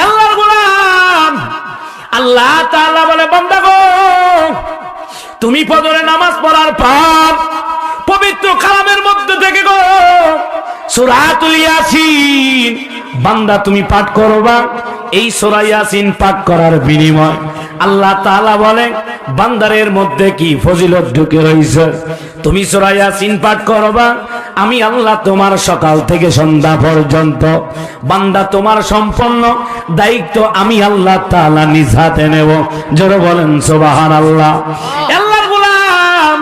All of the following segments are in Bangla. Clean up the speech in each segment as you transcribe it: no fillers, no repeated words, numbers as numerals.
আল্লাহর গোলাম, আল্লাহ তাআলা বলে বান্দা গো, তুমি ফজরের নামাজ পড়ার পর পবিত্র কালামের মধ্যে থেকে গো সূরাতুল ইয়াসিন বান্দা তুমি পাঠ করবা। এই সূরা ইয়াসিন পাঠ করার বিনিময় আল্লাহ তাআলা বলে বান্দারের মধ্যে কি ফজিলত ঢুকে রয়েছে। তুমি সূরা ইয়াসিন পাঠ করবা, আমি আল্লাহ তোমার সকাল থেকে সন্ধ্যা পর্যন্ত বান্দা তোমার সম্পূর্ণ দায়িত্ব আমি আল্লাহ তাআলা নিজ হাতে নেব। জোরে বলেন সুবহানাল্লাহ। আল্লাহর গোলাম,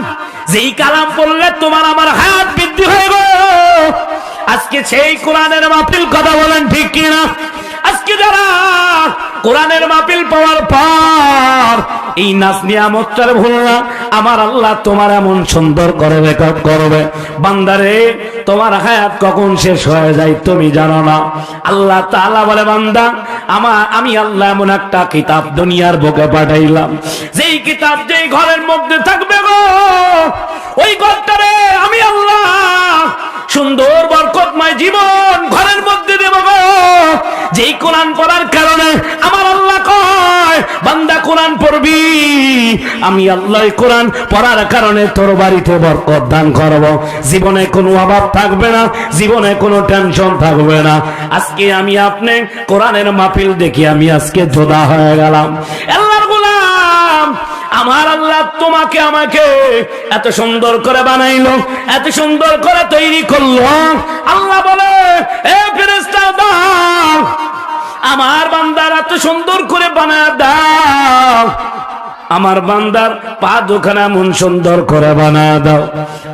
যেই কালাম পড়লে তোমার আমার হায়াত বৃদ্ধি হয়ে গো। আজকে সেই কোরআনের মাহফিল, কথা বলেন ঠিক কিনা? আজকে যারা কোরআনের মাহফিল পাওয়ার পর এই নাচ নিয়ামতটার ভুল না, আমার আল্লাহ তোমার এমন সুন্দর করে রেকর্ড করবে। বান্দারে, তোমার হায়াত কখন শেষ হয়ে যায় তুমি জানো না। আল্লাহ তাআলা বলে বান্দা, আমি আল্লাহ এমন একটা কিতাব দুনিয়ার বুকে পাঠাইলাম, যেই কিতাব যেই ঘরের মধ্যে থাকবে গো, ওই ঘরটারে আমি আল্লাহ সুন্দর বরকতময় জীবন ঘরের মধ্যে দেব গো। যেই কোরআন পড়ার কারণে আমার আল্লাহ কয় বান্দা কোরআন পড়বি, আমি আল্লাহ কোরআন পড়ার কারণে তোর বাড়িতে বরকত দান করব। জীবনে কোনো অভাব থাকবে না, জীবনে কোনো টেনশন থাকবে না। আজকে আমি আপনি কোরআনের মাহফিল দেখি আমি আজকে জোদা হয়ে গেলাম। আল্লাহর গোলাম, আমার আল্লাহ তোমাকে আমাকে এত সুন্দর করে বানাইলো, এত সুন্দর করে তৈরি করলো। আল্লাহ বলে, এ ফেরেশতা দাও, আমার বান্দার এত সুন্দর করে বানায় দাও, আমার বান্দার পা দুখানা মন সুন্দর করে বানায় দাও,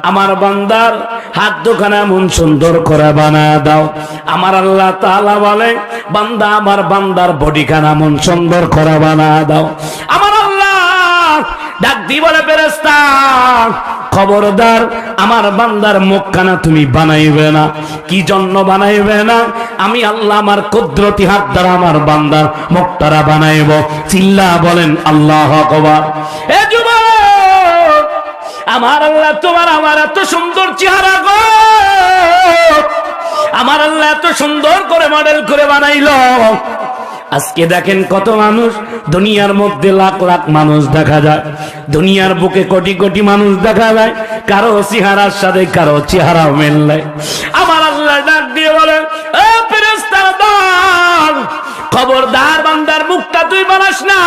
আমার বান্দার হাত দুখানা মন সুন্দর করে বানায় দাও। আমার আল্লাহ তাআলা বলে বান্দা, আমার বান্দার বডি খানা মন সুন্দর করে বানায় দাও। আমার আল্লাহ ডাক দি বলে ফেরেশতা, খবরদার আমার বান্দার মুখখানা তুমি বানাইবে না। কি জন্য বানাইবে না? আমি আল্লাহ আমার কুদরতি হাত দ্বারা আমার বান্দার মুখটারা বানাইব। চিল্লা বলেন আল্লাহু আকবার। এ যুবক, আমার আল্লাহ তোমার আমার এত সুন্দর চেহারা গো, আমার আল্লাহ এত সুন্দর করে মডেল করে বানাইলো। আজকে দেখেন কত মানুষ, দুনিয়ার মধ্যে লাখ লাখ মানুষ দেখা যায়, দুনিয়ার বুকে কোটি কোটি মানুষ দেখা যায়, কারো চেহারার সাথে কারো চেহারা মেল নাই। আমার আল্লাহ ডাক দিয়ে বলে, এ ফেরেশতা দাও, খবরদার বান্দার মুখটা তুই বানাস না,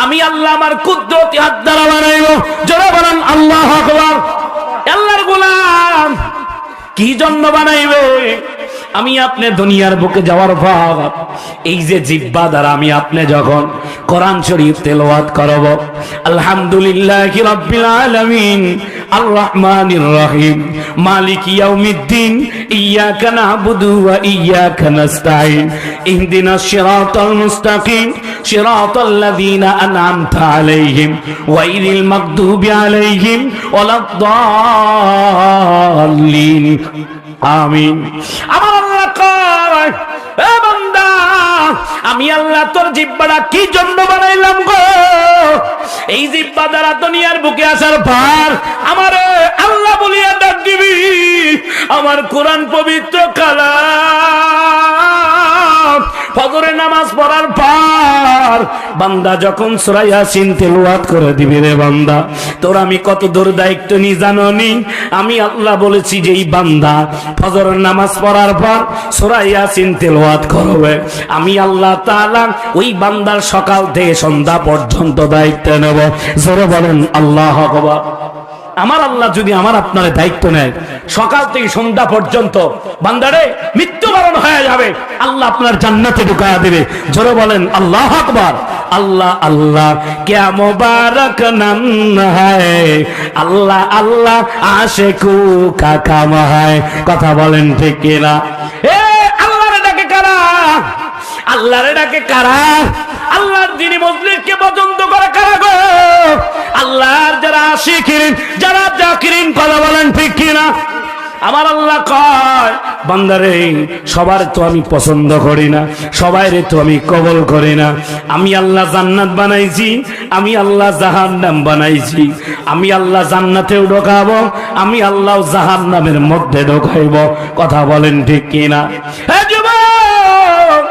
আমি আল্লাহ আমার কুদরতি হাত দ্বারা বানাইব। জোরে বলেন আল্লাহু আকবার। আল্লাহর গোলাম, কি জন্য বানাইবে? আমি আপনি দুনিয়ার বুকে যাওয়ার পর এই যে জিহ্বা দ্বারা আমি আপনি যখন কোরআন শরীফ তেলাওয়াত করব, আলহামদুলিল্লাহি রাব্বিল আলামিন আর রহমানির রহিম মালিকি ইয়াউমিদ্দিন ইয়্যাকা না'বুদু ওয়া ইয়্যাকা নাস্তাঈন ইহদিনাস সিরাতাল মুস্তাকিম সিরাতাল লাযীনা আন'আমতা আলাইহিম গায়রিল মাগদুবি আলাইহিম ওয়ালাদ-দাল্লিন আমিন। আমার আল্লাহ কয়, এ বান্দা, আমি আল্লাহ তোর জিহ্বাটা কি জন্য বানাইলাম গো? এই জিহ্বা দ্বারা দুনিয়ার বুকে আসার পর আমারে আল্লাহ বলিয়া ডাক দিবি। আমার কোরআন পবিত্র কালাম ফজরের নামাজ পড়ার পর বান্দা যখন সূরা ইয়াসিন তেলাওয়াত করে দিবি, রে বান্দা, তোর আমি কত দূর দায়িত্ব নি জানো নি? আমি আল্লাহ বলেছি যে এই বান্দা ফজরের নামাজ পড়ার পর সূরা ইয়াসিন তেলাওয়াত করবে, আমি আল্লাহ তাআলা ওই বান্দার সকাল থেকে সন্ধ্যা পর্যন্ত দায়িত্ব নেব। জোরে বলেন আল্লাহু আকবার। আমার আল্লাহ যদি আমার আপনার দায়িত্ব নেয় সকাল থেকে সন্ধ্যা পর্যন্ত, বান্দারে মৃত্যুবরণ হয়ে যাবে, আল্লাহ আপনার জান্নাতে ঢুকায়া দেবে। জোরে বলেন আল্লাহু আকবার। আল্লাহ আল্লাহ क्या मुबारक नाम है, আল্লাহ আল্লাহ আশিকু का काम है। কথা বলেন ঠিক কিনা? এ আল্লাহর ডাকে কারা? আল্লাহর ডাকে কারা? আল্লাহর দ্বীনি মজলিসকে পছন্দ করে কারা গো? আল্লাহর যারা আশিকিন, যারা জাকিরিন, কথা বলেন ঠিক কিনা? আমার আল্লাহ কয়, বান্দারে, সবার তো আমি পছন্দ করি না, সবাইরে তো আমি কবুল করি না। আমি আল্লাহ জান্নাত বানাইছি, আমি আল্লাহ জাহান্নাম বানাইছি। আমি আল্লাহ জান্নাতেও ঢোকাবো, আমি আল্লাহ জাহান্নামের মধ্যে ঢোকাইব। কথা বলেন ঠিক কিনা? হে যুবক,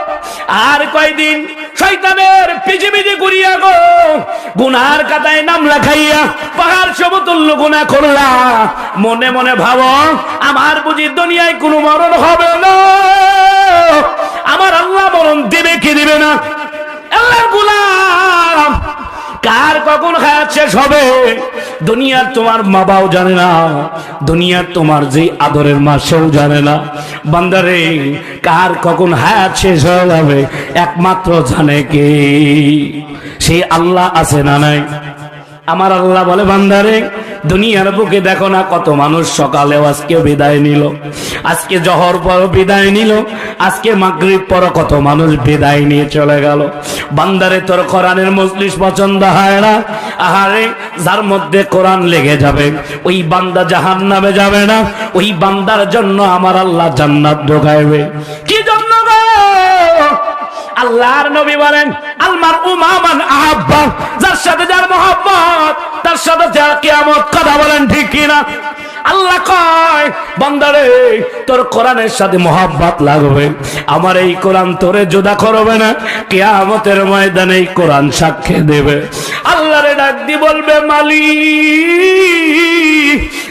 আর কয়দিন শয়তানের পিছে পিছে ঘুরিয়া গো গুনার কাতায় নাম লেখাইয়া পাহাড় সমতুল্য গুনাহ করলা। মনে মনে ভাবো আমার বুঝি দুনিয়ায় কোনো মরণ হবে না, আমার আল্লাহ মরণ দিবে কি দিবে না? আল্লাহর গোলাম, কার কখন হায়াত শেষ হবে দুনিয়ার তোমার মা বাবাও জানে না, দুনিয়ার তোমার যে আদরের মা সেও জানে না। বান্দারে, কার কখন হায়াত শেষ হয়ে যাবে একমাত্র জানে কে? সেই আল্লাহ আছে না নাই? আমার আল্লাহ বলে, বান্দারে দুনিয়ার বুকে দেখো না কত মানুষ সকালেও আজকে বিদায় নিল, আজকে জহর পর বিদায় নিল, আজকে মাগরিব পর কত মানুষ বিদায় নিয়ে চলে গেল। বান্দারে, তোর কোরআনের মজলিস পছন্দ হয় না? আহারে, যার মধ্যে কোরআন লেগে যাবে ওই বান্দা জাহান্নামে যাবে না, ওই বান্দার জন্য আমার আল্লাহ জান্নাত ঢোকাইবে। কি জন্য গো? আল্লাহর নবী বলেন, আলমার উমামান আহাব্বা, যার সাথে যার মহব্বত তার সাথে যার কিয়ামত। কথা বলেন ঠিক কিনা? আল্লাহ কয়, বান্দারে তোর কোরআনের সাথে মহব্বত লাগবে, আমার এই কোরআন তোরে জুদা করবে না, কিয়ামতের ময়দানে এই কোরআন সাক্ষ্য দেবে। আল্লাহরে ডাক দি বলবে, মালিক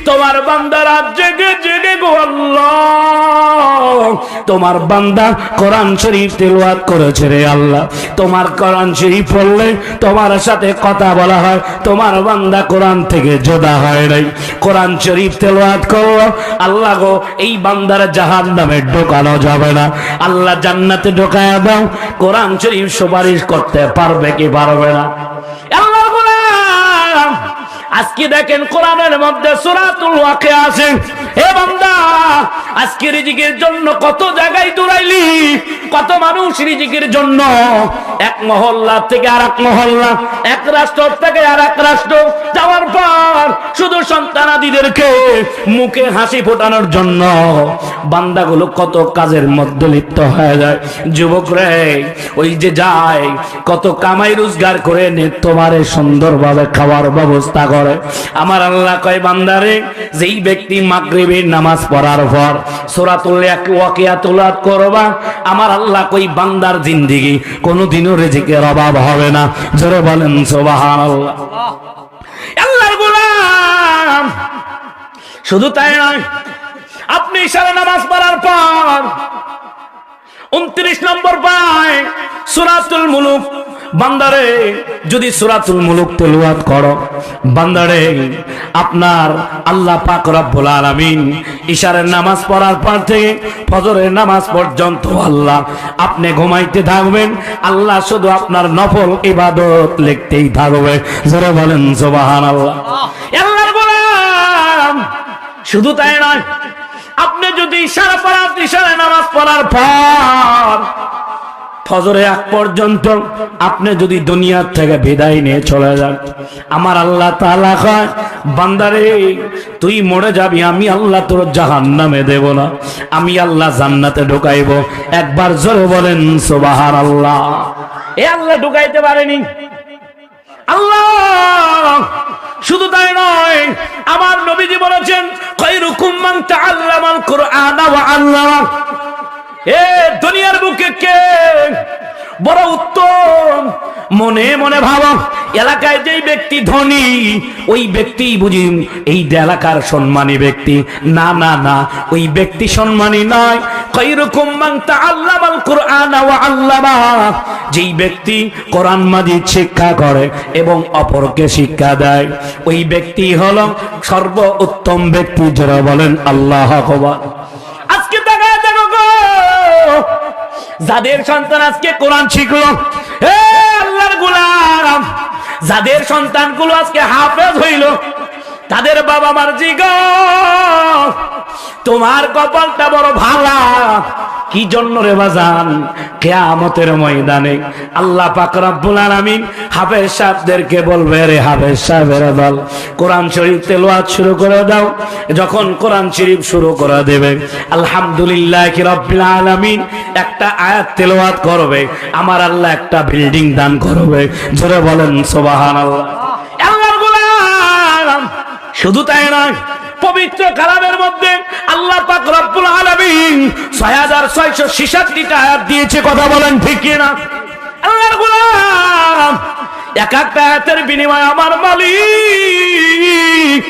তোমার বান্দা রাত জেগে জেগে গো আল্লাহ, তোমার বান্দা কোরআন শরীফ তেলাওয়াত করেছে রে আল্লাহ, তোমার কোরআন শরীফ পড়লে তোমার সাথে কথা বলা হয়, তোমার বান্দা কোরআন থেকে জুদা হয় নাই, কোরআন শরীফ তেলাওয়াত করো। আল্লাহ গো, এই বান্দার জাহান্নামে ঢোকানো যাবে না, আল্লাহ জান্নাতে ঢোকায়া দাও। কোরআন শরীফ সুপারিশ করতে পারবে কি পারবে না? আল্লাহ গোলাম, আজকে দেখেন কোরআনের মধ্যে সূরাতুল ওয়াকিয়া আছে। হে বান্দা, আজকে রিজিকের জন্য কত জায়গায় দৌড়াইলি, কত মানুষ রিজিকের জন্য এক মহল্লা থেকে আর এক মহল্লা, এক রাষ্ট্র থেকে আর এক রাষ্ট্র যাওয়ার পর শুধু সন্তানাদিদেরকে মুখে হাসি ফোটানোর জন্য বান্দাগুলো কত কাজের মধ্যে লিপ্ত হয়ে যায়। যুবক রে, ওই যে যায় কত কামাই রোজগার করে নে তোমারে সুন্দরভাবে খাওয়ার ব্যবস্থা করে। আমার আল্লাহ কয়, বান্দারে যেই ব্যক্তি মাগরিবের নামাজ পড়ার পর সূরাতুল ওয়াকিয়া তেলাওয়াত করবা, আমার আল্লাহ কই বান্দার জিন্দেগি কোনোদিনও রিজিকের অভাব হবে না। জোরে বলেন সুবহানাল্লাহ। আল্লাহর গোলাম, শুধু তাই নয়, আপনি ইশারা নামাজ পড়ার পর 29 নম্বর পায় সূরাতুল মুলুক, বান্দারে যদি সূরাতুল মুলুক তেলাওয়াত করো, বান্দারে আপনার আল্লাহ পাক রব্বুল আলামিন ইশারের নামাজ পড়ার পর থেকে ফজরের নামাজ পর্যন্ত আল্লাহ আপনি ঘুমাইতে থাকবেন, আল্লাহ শুধু আপনার নফল ইবাদত লিখতেই থাকবে। যারা বলেন সুবহানাল্লাহ। আল্লাহর গোলাম, শুধু তাই নয়, আপনি যদি ইশারায় নামাজ পড়ার পর ফজরের আগ পর্যন্ত আপনি যদি দুনিয়ার থেকে বিদায় নিয়ে চলে যান, আমার আল্লাহ তাআলা কয়, বান্দারে তুই মরে যাবি, আমি আল্লাহ তোর জাহান্নামে দেব না, আমি আল্লাহ জান্নাতে ঢুকাইব। একবার জোরে বলেন সুবহানাল্লাহ। এ আল্লাহ ঢুকাইতে পারেনি আল্লাহ। শুধু তাই নয়, আমার নবীজি বলেছেন, খায়রুকুম মান তাআল্লামাল কুরআনা ওয়া আল্লামা। এ দুনিয়ার বুকে কে বড় উত্তম? মনে মনে ভাবো, এলাকায় যেই ব্যক্তি ধনী ওই ব্যক্তি বুঝি এই এলাকার সম্মানী ব্যক্তি? না না না, ওই ব্যক্তি সম্মানী নয়। খায়রুকুম মান তাআল্লামাল কুরআনা ওয়া আল্লামা, যেই ব্যক্তি কোরআন মাজিদ শিক্ষা করে এবং অপরকে শিক্ষা দেয়, ওই ব্যক্তি হলো সর্বোত্তম ব্যক্তি। যারা বলেন আল্লাহু আকবার। আজকে দেখা দেখো গো, যাদের সন্তান আজকে কোরআন শিখলো, হে আল্লাহর গোলাম, যাদের সন্তানগুলো আজকে হাফেজ হইল, তাদের বাবা মার জিজ্ঞাসা, তোমার কপালটা বড় ভালা। কি জন্য রে বাজান? কিয়ামতের ময়দানে আল্লাহ পাক রব্বুল আলামিন হাফেজ সাহেবদেরকে বলবে, রে হাফেজ সাহেবেরা দল, কোরআন শরীফ তেলাওয়াত শুরু করে দাও। যখন কোরআন শরীফ শুরু করে দেবে, আলহামদুলিল্লাহি রাব্বিল আলামিন একটা আয়াত তেলাওয়াত করবে, আমার আল্লাহ একটা বিল্ডিং দান করবে। জোরে বলেন সুবহানাল্লাহ। আল্লাহর গোলাম, শুধু তাই নয়, পবিত্র কালামের মধ্যে আল্লাহ পাক রব্বুল আলামিন ৬৬৬৬টা আয়াত দিয়েছে। কথা বলেন ঠিক কিনা? আল্লাহর গোলাম, এক একটা আয়াতের বিনিময়ে আমার মালিক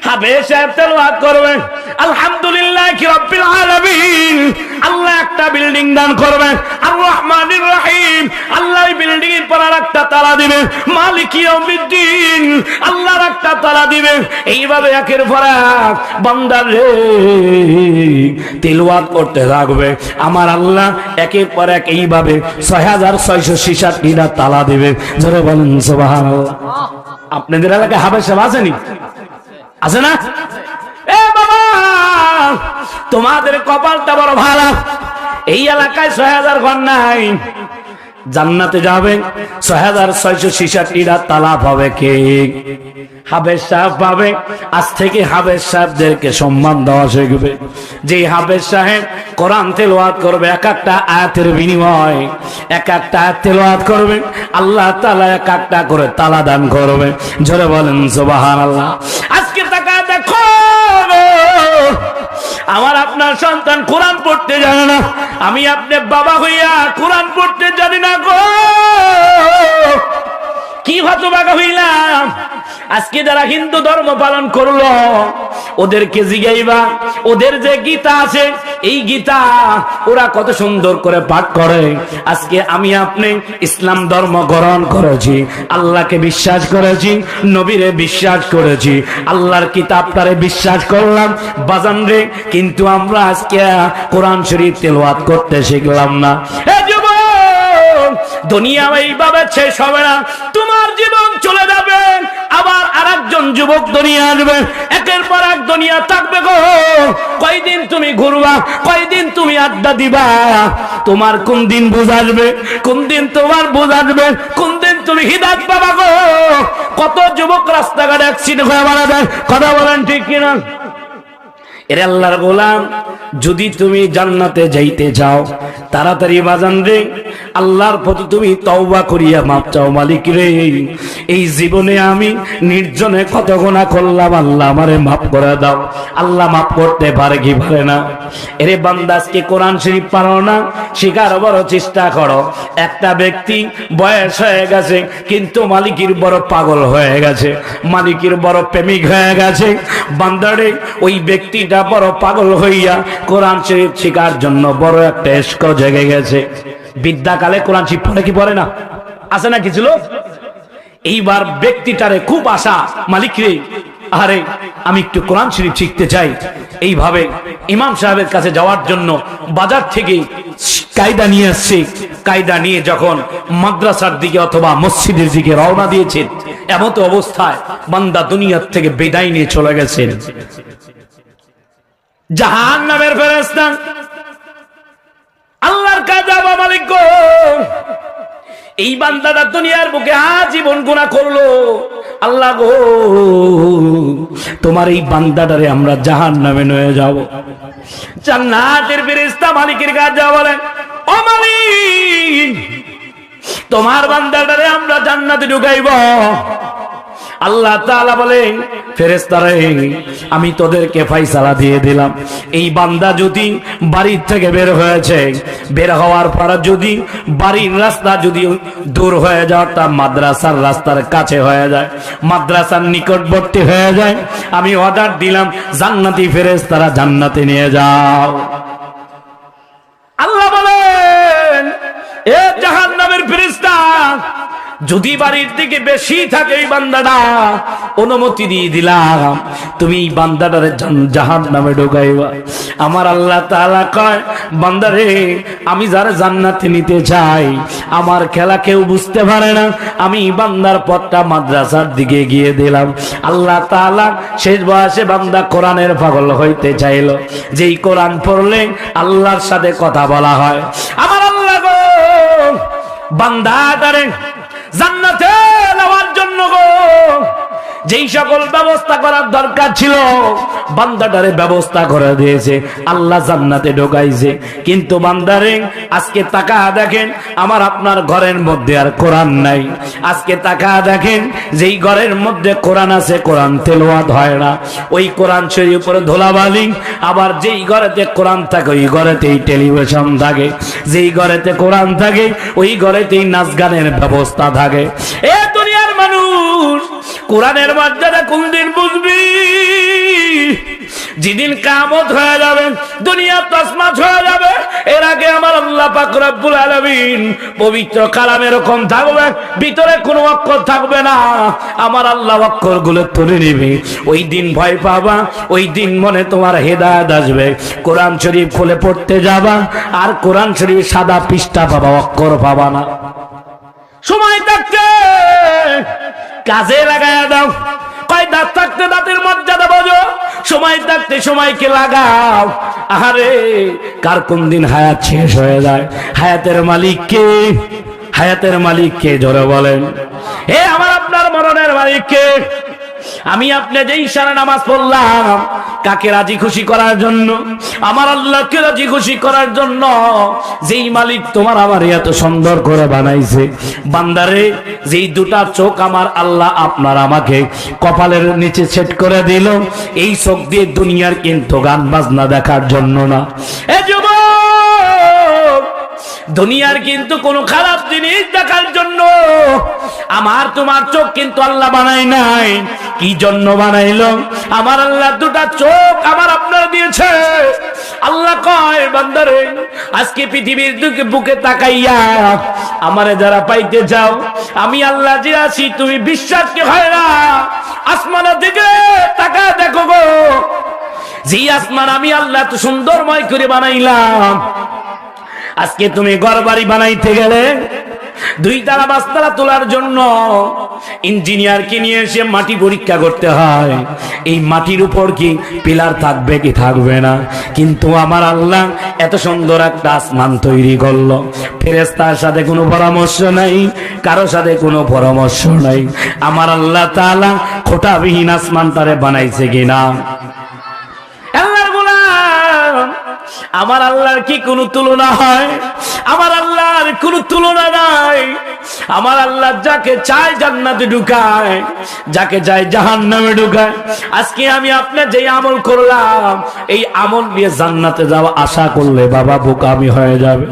হাফেজ সাহেব তেলাওয়াত করবেন আলহামদুলিল্লাহি রাব্বিল আলামিন, আল্লাহ একটা বিল্ডিং দান করবেন আর রহমানির রহিম, আল্লাহ বিল্ডিং এর পর একটা তালা দিবেন মালিক ইয়াউমিদ্দিন, আল্লাহর একটা তালা দিবেন। এইভাবে একের পর এক বান্দার রে তেলাওয়াত করতে থাকবে আমার আল্লাহ, একের পর এক এইভাবে 6666টা তালা দিবে। জোরে বলেন সুবহানাল্লাহ। আপনাদের এলাকায় হাফেজ সাহেব আসেনি? আছে না? এ বাবা, তোমাদের কপালটা বড় ভালো, এই এলাকায় 6000 ঘর নাই। জান্নাতে যাবে 6666টা তালা পাবে কে? হাফেজ সাহেব পাবে। আজ থেকে হাফেজ সাহেবদেরকে সম্মান দেওয়া শিখবে। যে হাফেজ সাহেব কোরআন তেলাওয়াত করবে, এক একটা আয়াতের বিনিময় এক একটা আয়াত তেলাওয়াত করবে, আল্লাহ তাআলা এক একটা করে তালা দান করবে। জোরে বলেন সুবহানাল্লাহ। আজকে তাকায় দেখো, আমার আপনার সন্তান কোরআন পড়তে জানে না, আমি আপনি বাবা হইয়া কোরআন পড়তে জানি না গো, কি হতভাগা হইলাম। আজকে যারা হিন্দু ধর্ম পালন করলো ওদেরকে জিগাইবা, ওদের যে গীতা আছে এই গীতা ওরা কত সুন্দর করে পাঠ করে। আজকে আমি আপনি ইসলাম ধর্ম গ্রহণ করেছি, আল্লাহকে বিশ্বাস করেছি, নবীরে বিশ্বাস করেছি, আল্লাহর কিতাবটারে বিশ্বাস করলাম বাজান রে, কিন্তু আমরা আজকে কোরআন শরীফ তেলাওয়াত করতে শিখলাম না। দুনিয়া এইভাবে শেষ হবে না, তোমার জীবন চলে যাবে, আবার আরেকজন যুবক দুনিয়া আসবে, একের পর এক দুনিয়া থাকবে গো। কয়দিন তুমি ঘুরবা, কয়দিন তুমি আড্ডা দিবা, তোমার কোন দিন বুঝাসবে, কোন দিন তোমার বুঝাসবে, কোন দিন তুমি হিদায়াত পাবা গো। কত যুবক রাস্তাঘাটে অ্যাক্সিডেন্ট হয়ে মারা যায়, কথা বলেন ঠিক কিনা? এর আল্লাহর গোলাম, যদি তুমি জান্নাতে যাইতে চাও তাড়াতাড়ি বাজান রে আল্লাহর প্রতি তুমি তওবা করিয়া মাপ চাও। মালিক রে, এই জীবনে আমি নির্জনে কত গুনাহ করলাম, আল্লাহ আমারে মাফ করে দাও। আল্লাহ মাফ করতে পারে কি পারে না? এরে বান্দা, আজকে কোরআন শরীফ পারো না, শিখার বড় চেষ্টা করো। একটা ব্যক্তি বয়স হয়ে গেছে কিন্তু মালিকের বড় পাগল হয়ে গেছে, মালিকের বড় প্রেমিক হয়ে গেছে। বান্দারে, ওই ব্যক্তিটা বড় পাগল হইয়া কোরআন শরীফ শিখার জন্য বড় একটা ইশক জেগে গেছে। বিদ্যাকালে কোরআন শরীফ পড়ে কি পড়ে না? আছে না কিছু লোক? এইবার ব্যক্তিটারে খুব আশা, মালিক রে, আরে আমি একটু কোরআন শরীফ শিখতে চাই। এইভাবে ইমাম সাহেবের কাছে যাওয়ার জন্য বাজার থেকে কায়দা নিয়ে আসছে। কায়দা নিয়ে যখন মাদ্রাসার দিকে অথবা মসজিদের দিকে রওনা দিয়েছেন, এমন তো অবস্থায় বান্দা দুনিয়ার থেকে বিদায় নিয়ে চলে গেছেন। জাহান্নামের ফেরেশতা আল্লাহর কাছে, মালিক গো, এই বান্দাটা দুনিয়ার বুকে আজীবন গুনাহ করলো, আল্লাহ গো তোমার এই বান্দাটারে আমরা জাহান্নামে নিয়ে যাব। জান্নাতের ফেরেশতা মালিকের কাছে যাওয়া বলেন, ও মালিক, তোমার বান্দাটারে আমরা জান্নাতে ঢুকাইব। আল্লাহ তাআলা বলেন, ফেরেশতারা আমি তোদেরকে ফয়সালা দিয়ে দিলাম, এই বান্দা যদি বাড়ির থেকে বের হয়েছে, বের হওয়ার পর যদি বাড়ির রাস্তা যদি দূর হয়ে যায়, তা মাদ্রাসার রাস্তার কাছে হয়ে যায়, মাদ্রাসার নিকটবর্তী হয়ে যায়, আমি অর্ডার দিলাম জান্নাতি ফেরেশতারা জান্নাতে নিয়ে যাও। আল্লাহ বলেন, এ জাহান্নামের ফেরেশতা, যদি বাড়ির দিকে বেশি থাকে এই বান্দাটা, অনুমতি দিয়ে দিলাম তুমি এই বান্দাটারে জাহান্নামে ঢুকাইবা। আমার আল্লাহ তাআলা কয়, বান্দারে আমি যারা জান্নাতে নিতে চাই, আমার খেলা কেউ বুঝতে পারে না, আমি বান্দার পথটা মাদ্রাসার দিকে গিয়ে দিলাম। আল্লাহ তাআলা শেষ বয়সে বান্দা কোরআনের পাগল হইতে চাইল, যেই কোরআন পড়লে আল্লাহর সাথে কথা বলা হয়। আমার আল্লাহ গো বান্দাটারে জান্নাতে নেওয়ার জন্য গো যেই সকল ব্যবস্থা করার দরকার ছিল বান্দাটারে ব্যবস্থা করে দিয়েছে, আল্লাহ জান্নাতে ঢোকাইছে। কিন্তু বান্দারে আজকে তাকা দেখেন, আমার আপনার ঘরের মধ্যে আর কোরআন নাই। আজকে তাকা দেখেন, যেই ঘরের মধ্যে কোরআন আছে কোরআন তেলাওয়াত হয় না, ওই কোরআন শরীফের উপরে ধুলাবালি। আবার যেই ঘরেতে কোরআন থাকে ওই ঘরেতেই টেলিভিশন থাকে, যেই ঘরেতে কোরআন থাকে ওই ঘরেতেই নাচ গানের ব্যবস্থা থাকে। এ দুনিয়ার মানুষ, কোরআনের মর্যাদা কোনদিন বুঝবি? যেদিন কিয়ামত হয়ে যাবে, দুনিয়া তছনছ হয়ে যাবে, এর আগে আমার আল্লাহ পাক রব্বুল আলামিন পবিত্র কালাম এরকম থাকবে, ভিতরে কোনো অক্ষর থাকবে না, আমার আল্লাহ অক্ষরগুলো তুলে নিবে। ওই দিন ভয় পাবা, ওই দিন মনে তোমার হেদায়েত আসবে। কোরআন শরীফ খুলে পড়তে যাবা, আর কোরআন শরীফ সাদা পৃষ্ঠা পাবা, অক্ষর পাবা না। সময় থাকতে কাজে লাগায়া দাও। কয় দাঁত থাকতে দাঁতের মর্যাদা বোঝো, সময় থাকতে সময়কে লাগাও। আহারে, কার কোন দিন হায়াত শেষ হয়ে যায়? হায়াতের মালিক কে? হায়াতের মালিক কে? জোরে বলেন। হে আমার আপনার মরণের মালিক কে? আমি আপনি যে ইশারা নামাজ পড়লাম কাকে রাজি খুশি করার জন্য? আমার আল্লাহকে রাজি খুশি করার জন্য, যেই মালিক তোমার আমার এত সুন্দর করে বানাইছে। বান্দারে, যেই দুটা চোখ আমার আল্লাহ আপনার আমাকে কপালের নিচে সেট করে দিল, এই চোখ দিয়ে দুনিয়ার কিন্তু গান বাজনা দেখার জন্য না। এ যুবক, দুনিয়ার কিন্তু কোনো খারাপ জিনিস দেখার জন্য আমার তোমার চোখ কিন্তু আল্লাহ বানাই নাই। কি জন্য বানাইলো? আমার আল্লাহ দুটা চোখ আমার আপনার দিয়েছে। আল্লাহ কয়, বান্দারে, আজকে পৃথিবীর বুকে তাকাইয়া আমারে যারা পাইতে যাও, আমি আল্লাহ যে আছি তুমি বিশ্বাস কি হয় না? আসমানের দিকে তাকা দেখো গো, যে আসমান আমি আল্লাহ এত সুন্দরময় করে বানাইলাম। আজকে তুমি ঘর বাড়ি বানাইতে গেলে 2 তালা 5 তালা তোলার জন্য ইঞ্জিনিয়ারকে নিয়ে এসে মাটি পরীক্ষা করতে হয়। এই মাটির উপর কি পিলার থাকবে কি থাকবে না? কিন্তু আমার আল্লাহ এত সুন্দর একটা আসমান তৈরি করলো, ফেরেশতার সাথে কোনো পরামর্শ নাই, কারো সাথে কোনো পরামর্শ নাই। আমার আল্লাহ তাআলা খোঁটাবিহীন আসমানটারে বানাইছে কিনা? আমার আল্লাহর কি কোনো তুলনা হয়? আমার আল্লাহর কোনো তুলনা নাই। আমার আল্লাহ যাকে চায় জান্নাতে ঢুকায়, যাকে চায় জাহান্নামে ঢুকায়। আজকে আমি আপনার যে আমল করলাম, এই আমল দিয়ে জান্নাতে যাওয়া আশা করলে বাবা বোকামি হয়ে যাবে।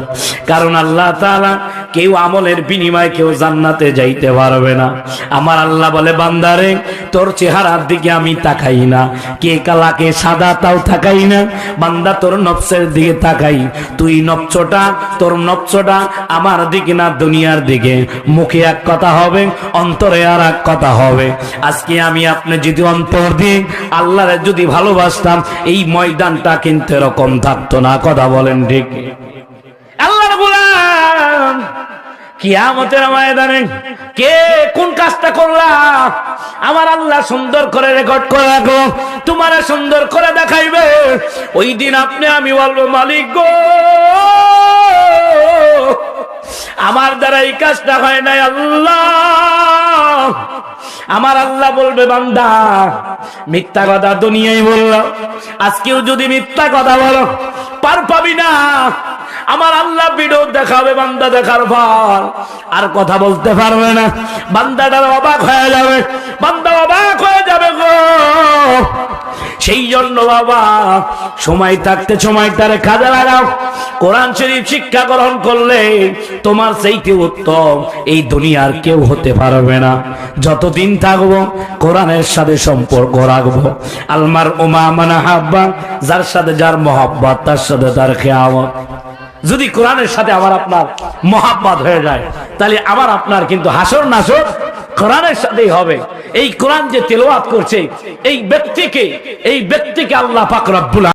কারণ আল্লাহ তাআলা কেউ আমলের বিনিময়ে কেউ জান্নাতে যাইতে পারবে না। আমার আল্লাহ বলে, বান্দারে, তোর চেহারার দিকে আমি তাকাই না, কে কালা কে সাদা তাও তাকাই না। বান্দা, তোর নফসের দিকে তাকাই। তুই নফসটা, তোর নফসটা আমার দিকে না দুনিয়ার দিকে। মুখে এক কথা হবে, অন্তরে আর এক কথা হবে। আজকে আমি আপনি যদি অন্তর দিয়ে আল্লাহরে যদি ভালোবাসতাম, এই ময়দানটা কিন্তু এরকম থাকতো না। কথা বলেন ঠিক? আল্লাহর গোলাম কিয়ামতের ময়দানে কে কোন কাজটা করলাম, আমার আল্লাহ সুন্দর করে রেকর্ড করে রাখো, তোমারে সুন্দর করে দেখাইবে। ওই দিন আপনি আমি বলবো, মালিক গো, আমার দ্বারা এই কাজটা হয় নাই আল্লাহ। আমার আল্লাহ বলবে, বান্দা, মিথ্যা কথা দুনিয়ায় বললাম, আজকেও যদি মিথ্যা কথা বলো পার পাবি না। আমার আল্লাহ ভিডিও দেখাবে, বান্দা দেখার পর আর কথা বলতে পারবে না। বান্দাটার অবাক হয়ে যাবে, বান্দা অবাক হয়ে যাবে গো। সেই জন্য বাবা, সময় থাকতে সময়টারে কাজে লাগাও। কোরআন শরীফ শিক্ষা গ্রহণ করলে তোমার সেইটি উত্তম এই দুনিয়ার কেউ হতে পারবে না। যতদিন থাকবো কোরআনের সাথে সম্পর্ক রাখবো। আলমার উমা মানা হাব্বা, যার সাথে যার মহব্বত তার সাথে তার কিয়ামত। যদি কোরআনের সাথে আমার আপনার মহব্বত হয়ে যায়, তাহলে আমার আপনার কিন্তু হাসর নাসর কোরআনের সাথেই হবে। এই কোরআন যে তেলাওয়াত করছে এই ব্যক্তিকে আল্লাহ পাক রব্বুল